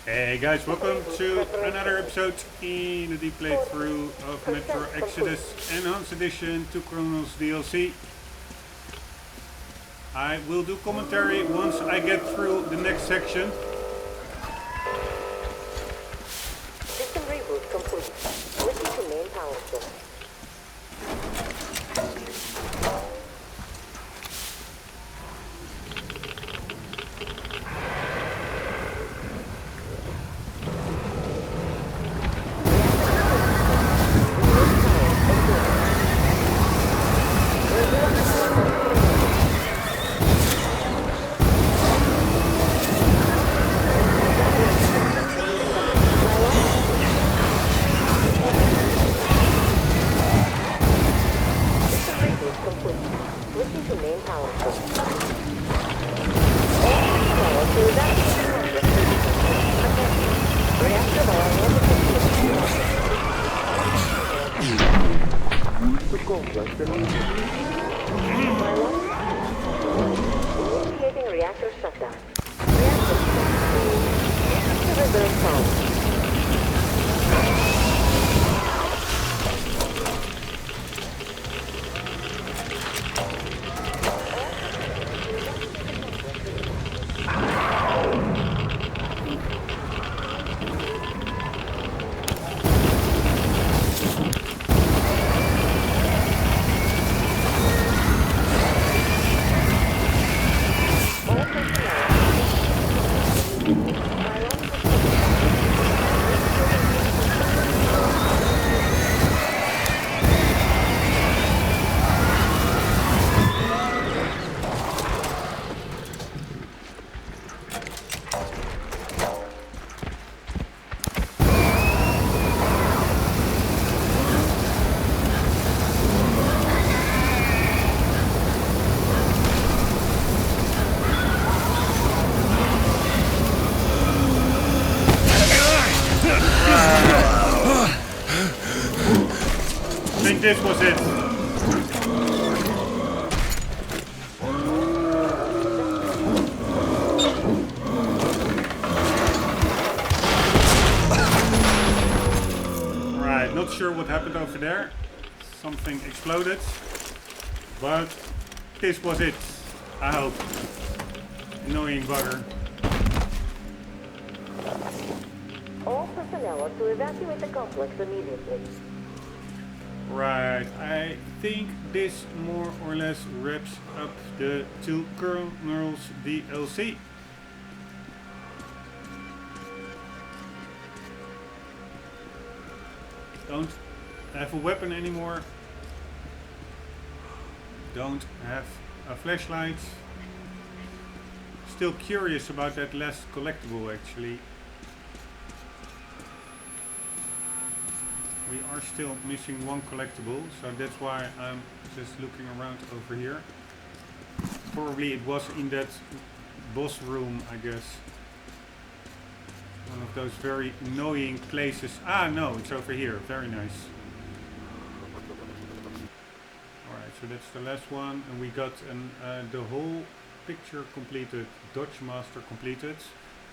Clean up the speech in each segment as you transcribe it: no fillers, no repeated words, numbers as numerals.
Hey guys, welcome to another episode in the deep playthrough of Metro Exodus Enhanced Edition to Chronos DLC. I will do commentary once I get through the next section. System reboot complete. Switching to main power source. Initiating reactor shutdown. Reactor to reserve power. I think this was it. Right, not sure what happened over there. Something exploded. But this was it. I hope. Annoying bugger. All personnel are to evacuate the complex immediately. Right, I think this more or less wraps up the two kernels DLC. Don't have a weapon anymore. Don't have a flashlight. Still curious about that last collectible actually. We are still missing one collectible, so that's why I'm just looking around over here. Probably it was in that boss room, I guess. One of those very annoying places. Ah, no, it's over here. Very nice. Alright, so that's the last one. And we got the whole picture completed. Dodge Master completed.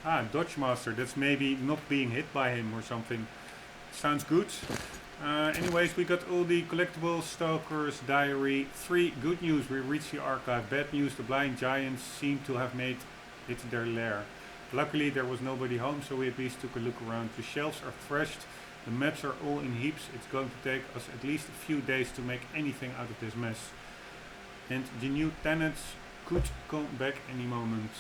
Ah, Dodge Master. That's maybe not being hit by him or something. Sounds good. Anyways, we got all the collectibles, Stalker's Diary. 3 good news, we reached the archive. Bad news, the blind giants seem to have made it their lair. Luckily there was nobody home, so we at least took a look around. The shelves are thrashed, the maps are all in heaps. It's going to take us at least a few days to make anything out of this mess. And the new tenants could come back any moment.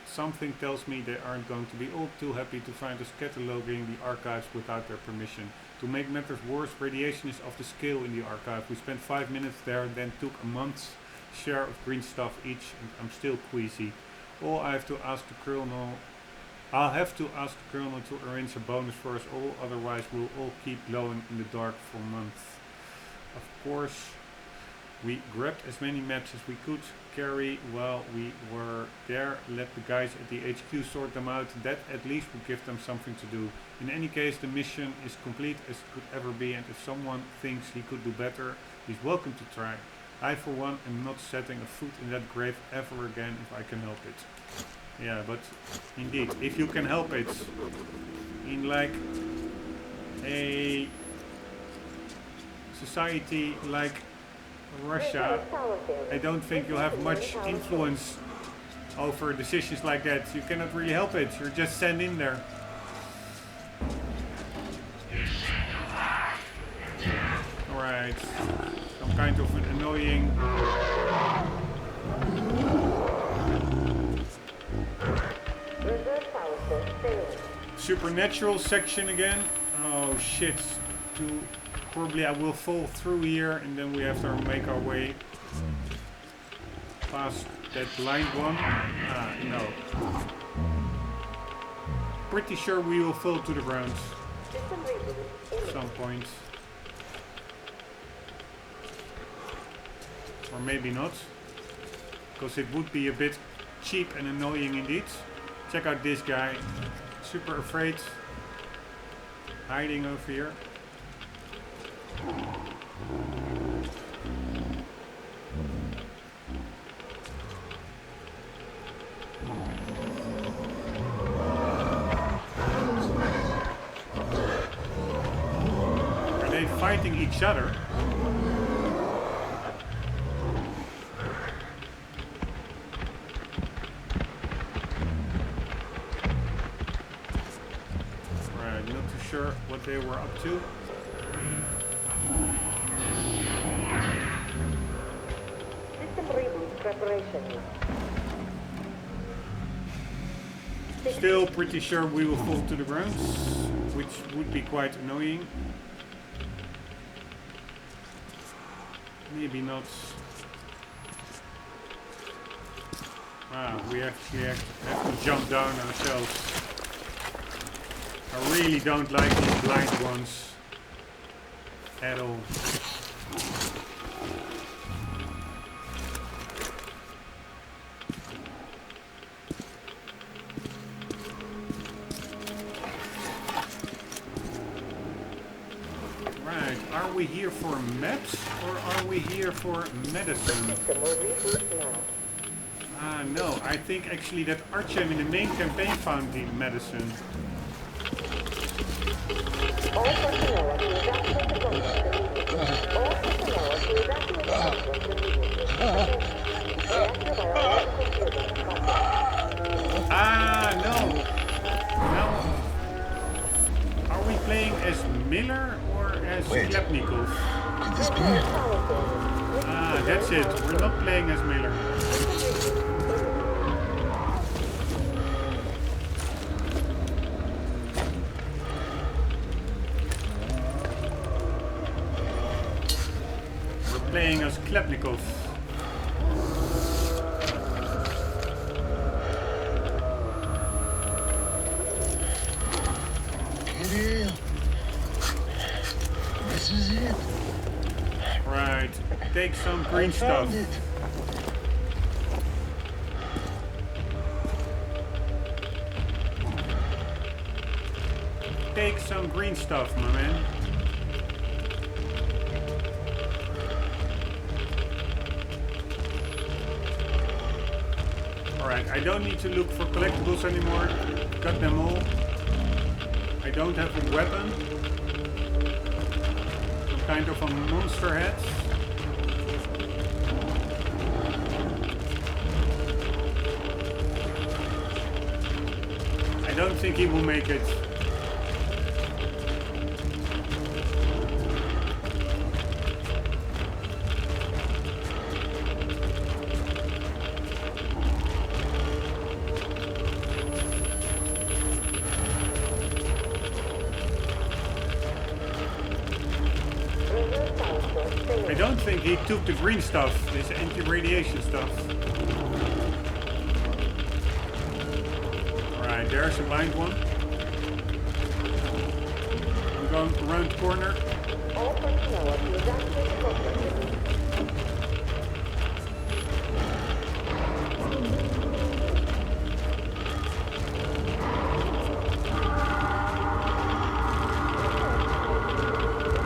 Something tells me they aren't going to be all too happy to find us cataloging the archives without their permission. To make matters worse, radiation is of the scale in the archive. We spent 5 minutes there, then took a month's share of green stuff each, and I'm still queasy. I'll have to ask the colonel to arrange a bonus for us all, otherwise we'll all keep glowing in the dark for months. Of course, we grabbed as many maps as we could carry while we were there, let the guys at the HQ sort them out. That at least would give them something to do. In any case, the mission is complete as it could ever be, and if someone thinks he could do better, he's welcome to try. I for one am not setting a foot in that grave ever again if I can help it. Yeah, but indeed, if you can help it in like a society like Russia, I don't think you'll have much influence over decisions like that. You cannot really help it. You're just sent in there. Alright. Some kind of an annoying... supernatural section again. Oh shit. Probably I will fall through here and then we have to make our way past that blind one. Ah, no. Pretty sure we will fall to the ground at some point. Or maybe not. Because it would be a bit cheap and annoying indeed. Check out this guy. Super afraid. Hiding over here. Are they fighting each other? Right, not too sure what they were up to. Still pretty sure we will fall to the ground, which would be quite annoying. Maybe not. Ah, we actually have to jump down ourselves. I really don't like these blind ones at all. Are we here for maps or are we here for medicine? Ah, no, I think actually that Archem in the main campaign found the medicine. Ah, no. Now, are we playing as Miller or as Klepnikov? Could this be? Ah, that's it. We're not playing as Miller. We're playing as Klepnikov. This is it. Right, take some green stuff. Take some green stuff, my man. Alright, I don't need to look for collectibles anymore. Got them all. I don't have a weapon. Some kind of a monster head. I don't think he will make it. I don't think he took the green stuff, this anti-radiation stuff. Alright, there's a blind one. I'm going around the corner.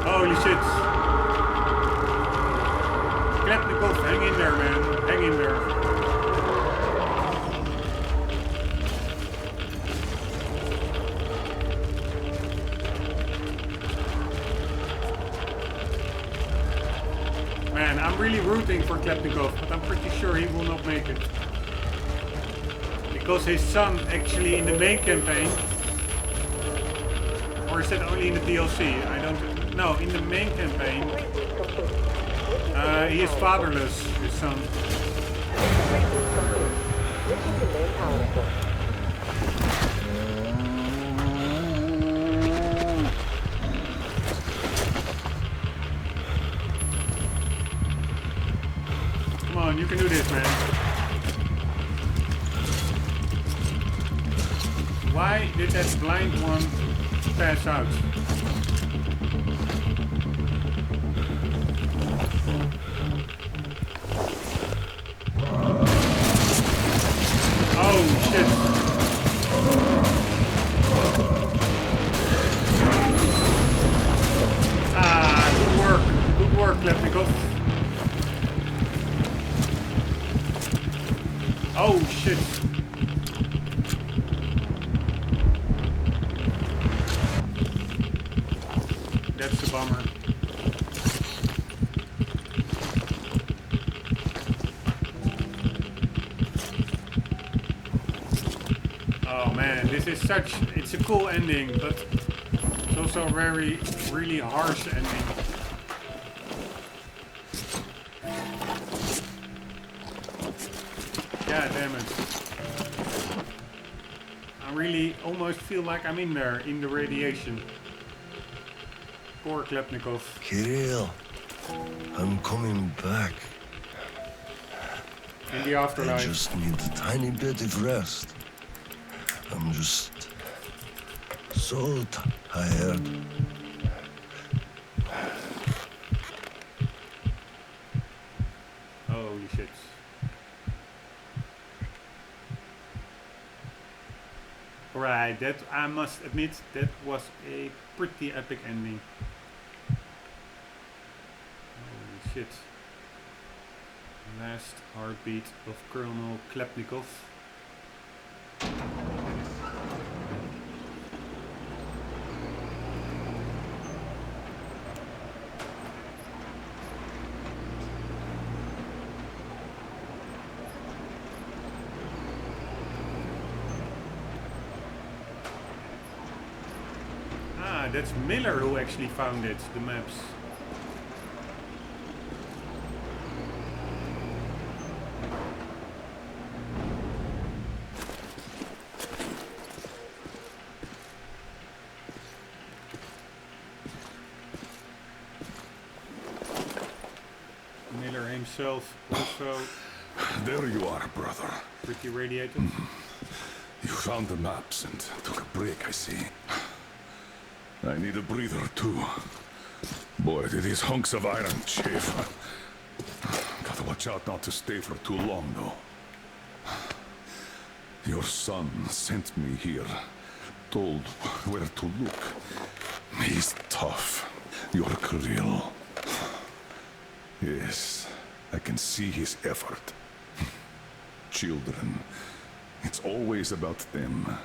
Holy shit. Klepnikov, hang in there, man. Hang in there. man, I'm really rooting for Klepnikov, but I'm pretty sure he will not make it. Because his son actually in the main campaign, or is that only in the DLC? I don't know. In the main campaign, he is fatherless, his son. Come on, you can do this, man. Why did that blind one pass out? Oh shit. Ah, good work. Good work, Klepnikov. Oh shit. That's a bummer. Oh man, this is such, it's a cool ending, but it's also a very, really harsh ending. God damn it. I really almost feel like I'm in there, in the radiation. Poor Klepnikov. Kirill, I'm coming back. In the I afterlife. just need a tiny bit of rest. I'm just so tired. Holy shit. Right, that I must admit that was a pretty epic ending. Holy shit. Last heartbeat of Colonel Klepnikov. Ah, that's Miller who actually found it, the maps. Miller himself also There you are, brother. pretty radiated. You found the maps and took a break, I see. I need a breather, too. Boy, do these hunks of iron chafe. Gotta watch out not to stay for too long, though. Your son sent me here, told where to look. He's tough, your Kirill. Yes, I can see his effort. Children, it's always about them.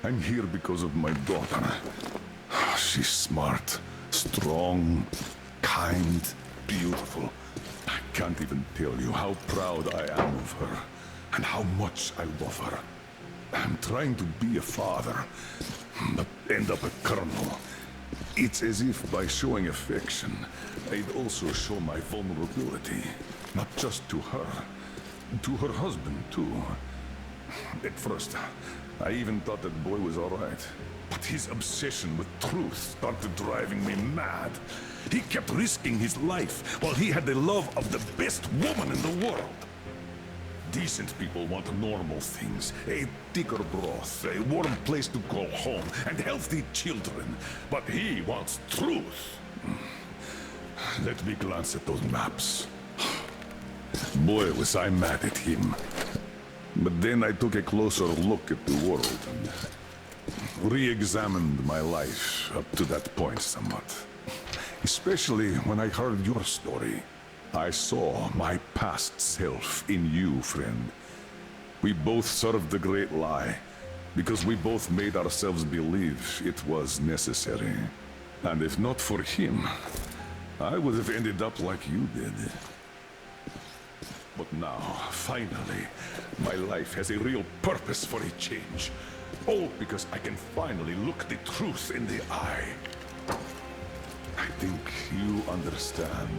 I'm here because of my daughter. She's smart, strong, kind, beautiful. I can't even tell you how proud I am of her and how much I love her. I'm trying to be a father, but end up a colonel. It's as if by showing affection, I'd also show my vulnerability. Not just to her husband too. At first, I even thought that boy was all right. But his obsession with truth started driving me mad. He kept risking his life while he had the love of the best woman in the world. Decent people want normal things. A thicker broth, a warm place to call home, and healthy children. But he wants truth. Let me glance at those maps. Boy, was I mad at him. But then I took a closer look at the world and re-examined my life up to that point somewhat. Especially when I heard your story. I saw my past self in you, friend. We both served the great lie, because we both made ourselves believe it was necessary. And if not for him, I would have ended up like you did. But now, finally, my life has a real purpose for a change. All because I can finally look the truth in the eye. I think you understand.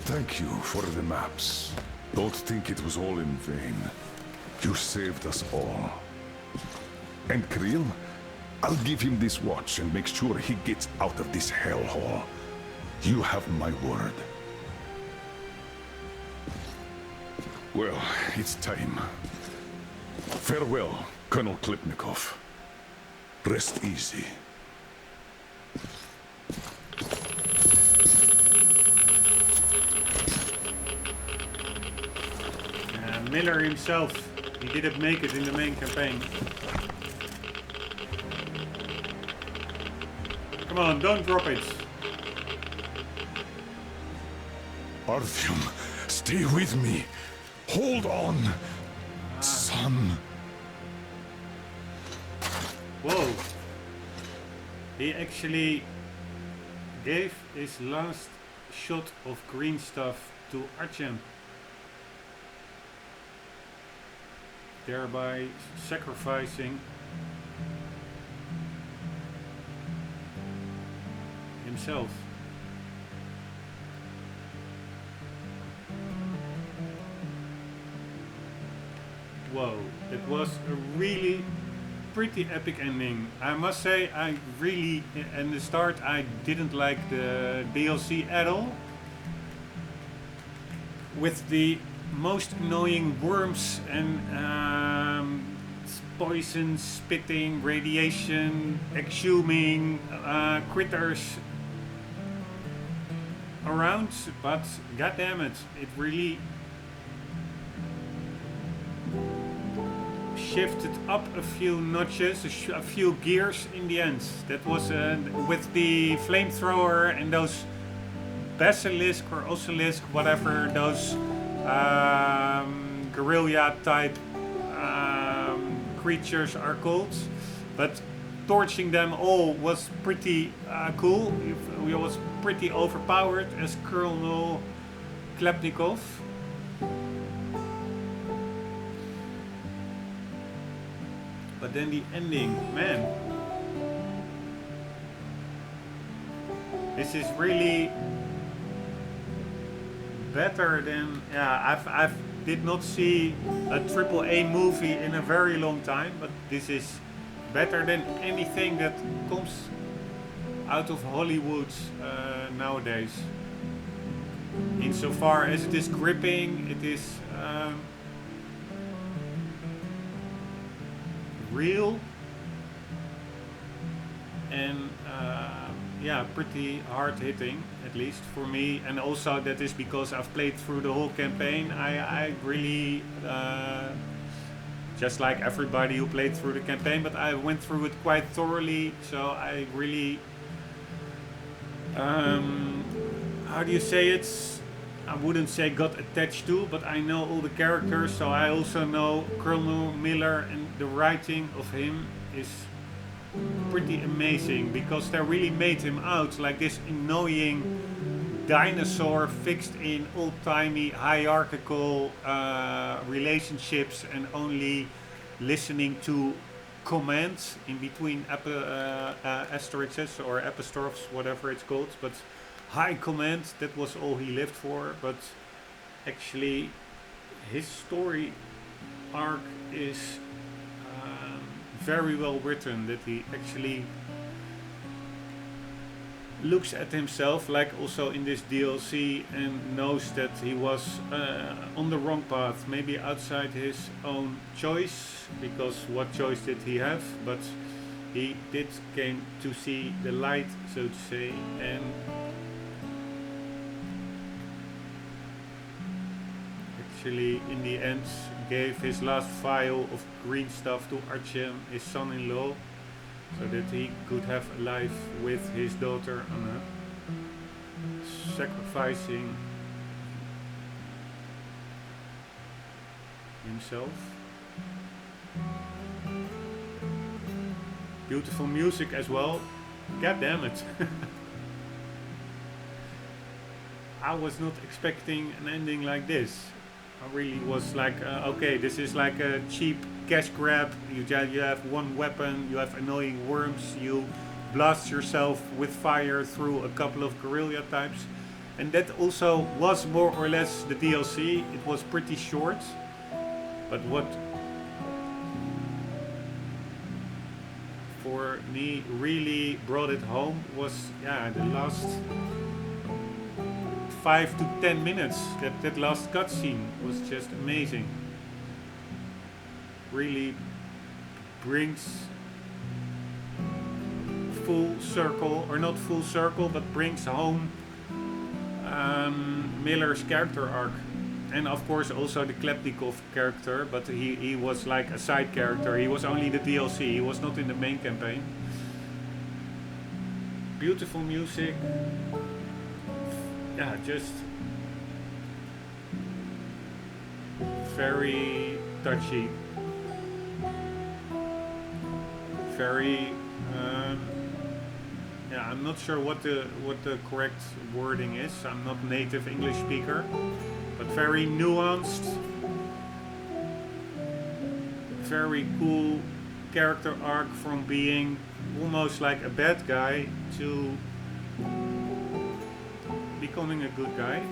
Thank you for the maps. Don't think it was all in vain. You saved us all. And Krill, I'll give him this watch and make sure he gets out of this hellhole. You have my word. Well, it's time. Farewell, Colonel Klipnikov. Rest easy. Miller himself, he didn't make it in the main campaign. Come on, don't drop it. Artyom, stay with me. Hold on, son. Whoa. He actually gave his last shot of green stuff to Artyom, thereby sacrificing himself. Whoa, it was a really pretty epic ending. I must say, I really, in the start, I didn't like the DLC at all. With the most annoying worms and poison, spitting, radiation, exhuming critters around, but goddammit, it really shifted up a few notches, a few gears in the end. That was with the flamethrower and those basilisk or osilisk, whatever those guerrilla type creatures are called, but torching them all was pretty cool. It was pretty overpowered as Colonel Klipnikov. But then the ending, man, this is really better than, yeah, I've did not see a AAA movie in a very long time, but this is better than anything that comes out of Hollywood nowadays. Insofar as it is gripping, it is real and yeah, pretty hard hitting, at least for me. And also that is because I've played through the whole campaign. I really, just like everybody who played through the campaign, but I went through it quite thoroughly, so I really, how do you say it? I wouldn't say got attached to, but I know all the characters, so I also know Colonel Miller, and the writing of him is pretty amazing, because they really made him out like this annoying dinosaur fixed in old-timey hierarchical relationships and only listening to commands in between asterisks or epistrophes, whatever it's called, but high command, that was all he lived for. But actually his story arc is very well written, that he actually looks at himself, like also in this DLC, and knows that he was on the wrong path, maybe outside his own choice, because what choice did he have? But he did came to see the light, so to say, and actually in the end gave his last vial of green stuff to Artyom, his son-in-law, so that he could have a life with his daughter Anna, sacrificing himself. Beautiful music as well. God damn it. I was not expecting an ending like this. I really was like, okay, this is like a cheap cash grab. You have one weapon, you have annoying worms, you blast yourself with fire through a couple of guerrilla types. And that also was more or less the DLC. It was pretty short. But what for me really brought it home was, yeah, the last 5 to 10 minutes. That last cutscene was just amazing. Really brings full circle, or not full circle, but brings home Miller's character arc. And of course also the Klepnikov character, but he was like a side character. He was only the DLC, he was not in the main campaign. Beautiful music. Yeah, just very touchy. Very yeah, I'm not sure what the correct wording is. I'm not native English speaker, but very nuanced, very cool character arc from being almost like a bad guy to becoming a good guy.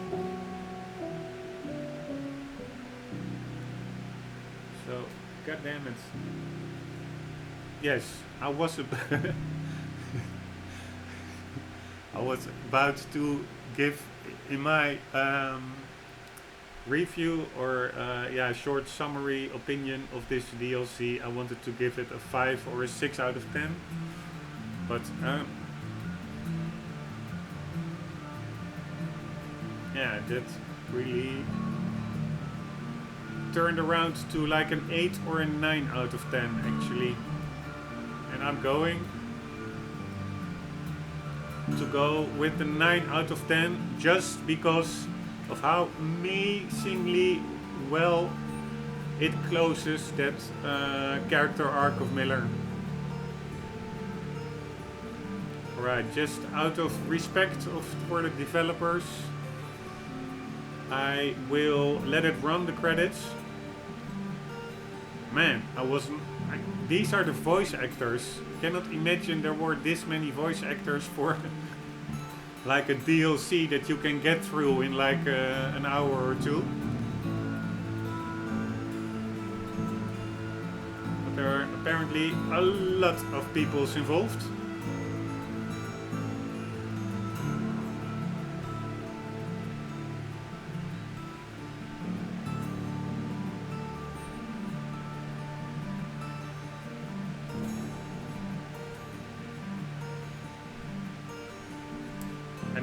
So, god damn it. Yes, I was I was about to give in my review or yeah, short summary opinion of this DLC. I wanted to give it a 5 or a 6 out of 10, but yeah, that really turned around to like an 8 or a 9 out of 10 actually. And I'm going to go with the 9 out of 10 just because of how amazingly well it closes that character arc of Miller. Alright, just out of respect for the developers, I will let it run the credits. Man, these are the voice actors. Cannot imagine there were this many voice actors for like a DLC that you can get through in like an hour or two. But there are apparently a lot of people involved.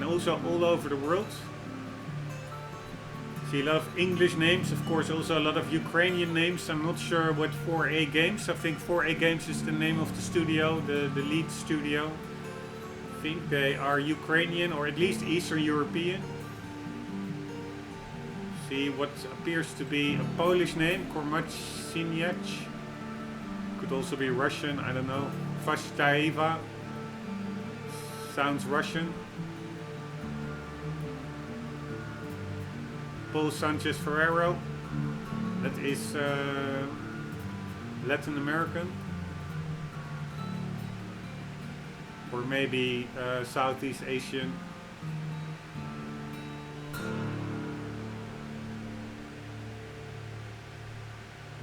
Also all over the world. See a lot of English names, of course also a lot of Ukrainian names. I'm not sure what 4A Games, I think 4A Games is the name of the studio, the lead studio. I think they are Ukrainian or at least Eastern European. See what appears to be a Polish name, Kormaciniak. Could also be Russian, I don't know. Vashtaeva sounds Russian. Paul Sanchez Ferrero, that is Latin American, or maybe Southeast Asian.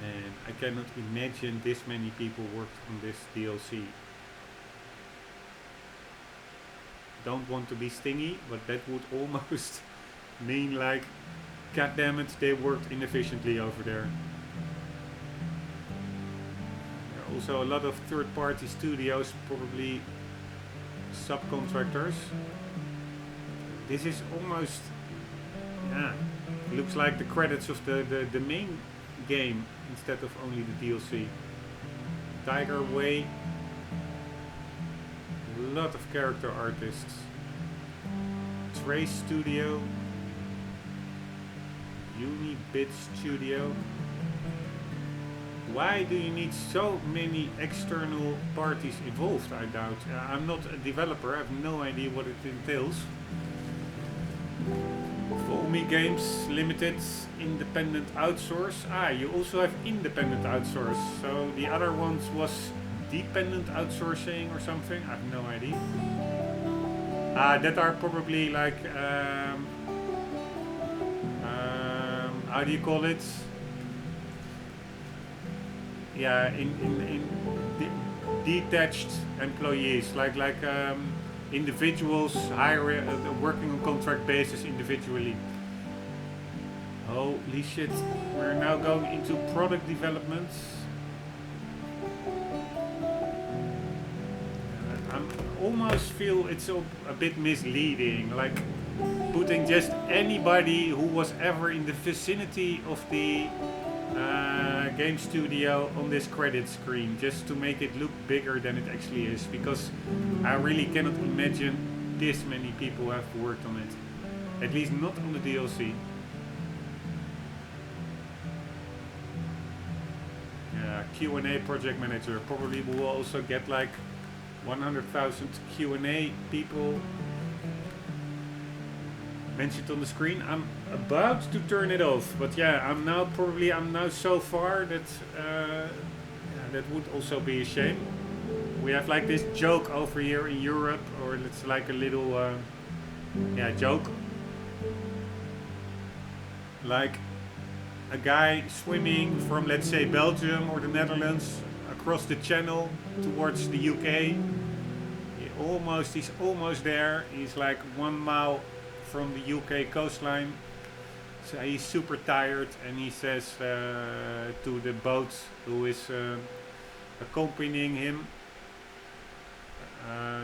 And I cannot imagine this many people worked on this DLC. Don't want to be stingy, but that would almost mean like, god damn it, they worked inefficiently over there. There are also a lot of third-party studios, probably subcontractors. This is almost, yeah, looks like the credits of the main game instead of only the DLC. Tiger Way, a lot of character artists. Trace Studio. Unibit Studio. Why do you need so many external parties involved? I doubt. I'm not a developer, I have no idea what it entails. Volmi Games Limited, independent outsource. Ah, you also have independent outsource. So the other ones was dependent outsourcing or something. I have no idea. That are probably like how do you call it? Yeah, in detached employees, like individuals working on contract basis individually. Holy shit, we're now going into product development. I almost feel it's a bit misleading, like putting just anybody who was ever in the vicinity of the game studio on this credit screen, just to make it look bigger than it actually is, because I really cannot imagine this many people have worked on it, at least not on the DLC. Yeah, Q&A project manager, probably will also get like 100,000 Q&A people mentioned on the screen. I'm about to turn it off, but yeah, I'm now so far that that would also be a shame. We have like this joke over here in Europe, or it's like a little joke, like a guy swimming from, let's say, Belgium or the Netherlands across the channel towards the UK. He's almost there. He's like 1 mile from the UK coastline. So he's super tired, and he says to the boat who is accompanying him,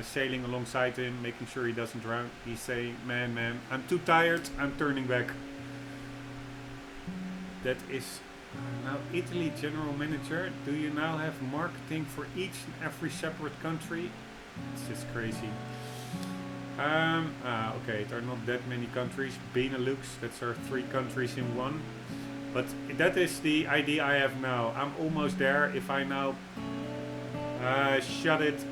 sailing alongside him, making sure he doesn't drown. He's saying, man, I'm too tired, I'm turning back. That is now Italy general manager. Do you now have marketing for each and every separate country? It's just crazy. Okay, there are not that many countries. Benelux, that's our 3 countries in one. But that is the idea I have now. I'm almost there. If I now shut it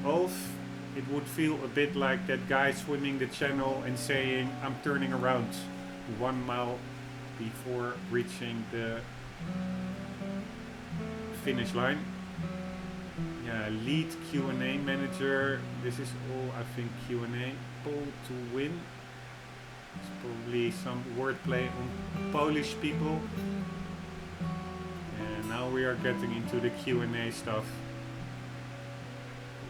off, it would feel a bit like that guy swimming the channel and saying, I'm turning around 1 mile before reaching the finish line. Yeah, lead Q&A manager. This is all, I think, Q&A. Poll to win. It's probably some wordplay on Polish people. And now we are getting into the Q&A stuff.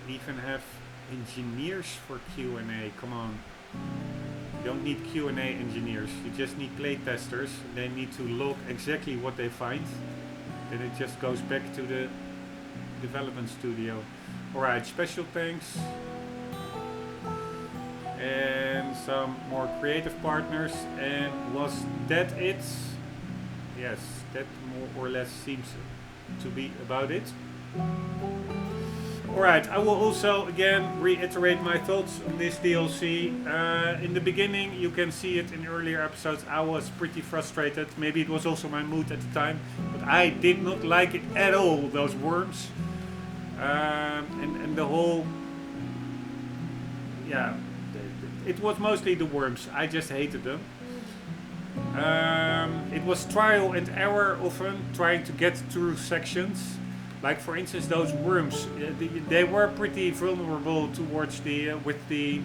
We even have engineers for Q&A. Come on. You don't need Q&A engineers. You just need play testers. They need to log exactly what they find. Then it just goes back to the development studio. Alright, special thanks. And some more creative partners. And was that it? Yes, that more or less seems to be about it. Alright, I will also again reiterate my thoughts on this DLC. In the beginning, you can see it in earlier episodes, I was pretty frustrated. Maybe it was also my mood at the time, but I did not like it at all, those worms. And the whole... Yeah, it was mostly the worms. I just hated them. It was trial and error often, trying to get through sections. Like for instance, those worms, they were pretty vulnerable towards the, with the...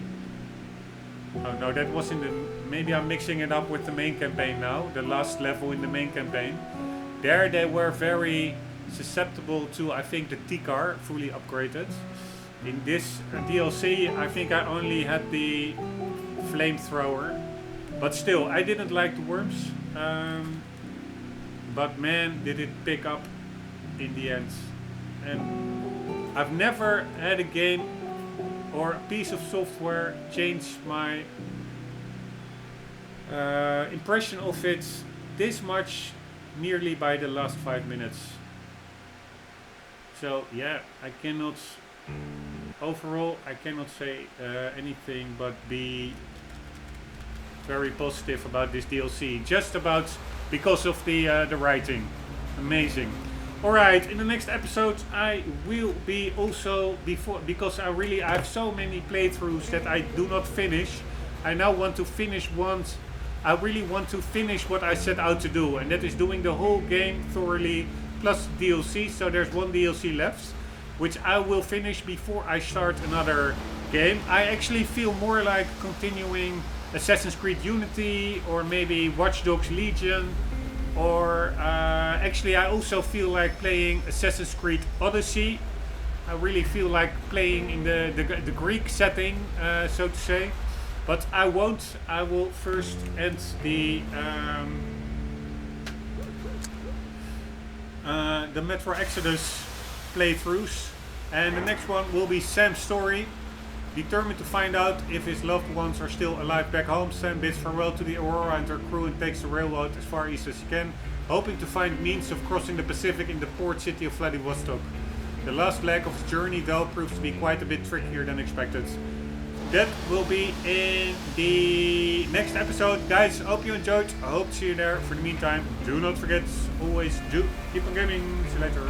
Oh no, that was in the... Maybe I'm mixing it up with the main campaign now, the last level in the main campaign. There they were very susceptible to, I think, the T-car, fully upgraded. In this DLC, I think I only had the flamethrower. But still, I didn't like the worms. But man, did it pick up in the end. And I've never had a game or a piece of software change my impression of it this much merely by the last 5 minutes. So yeah, I cannot, overall I cannot say anything but be very positive about this DLC, just about because of the writing. Amazing. Alright, in the next episode I will be also, because I have so many playthroughs that I do not finish. I now want to finish ones I really want to finish what I set out to do, and that is doing the whole game thoroughly plus DLC. So there's one DLC left, which I will finish before I start another game. I actually feel more like continuing Assassin's Creed Unity or maybe Watch Dogs Legion, or actually I also feel like playing Assassin's Creed Odyssey. I really feel like playing in the Greek setting, so to say. But I won't. I will first end the Metro Exodus playthroughs, and the next one will be Sam's story. Determined to find out if his loved ones are still alive back home, Sam bids farewell to the Aurora and her crew and takes the railroad as far east as he can, hoping to find means of crossing the Pacific in the port city of Vladivostok. The last leg of his journey though proves to be quite a bit trickier than expected. That will be in the next episode. Guys, hope you enjoyed. I hope to see you there. For the meantime, do not forget, always do keep on gaming. See you later.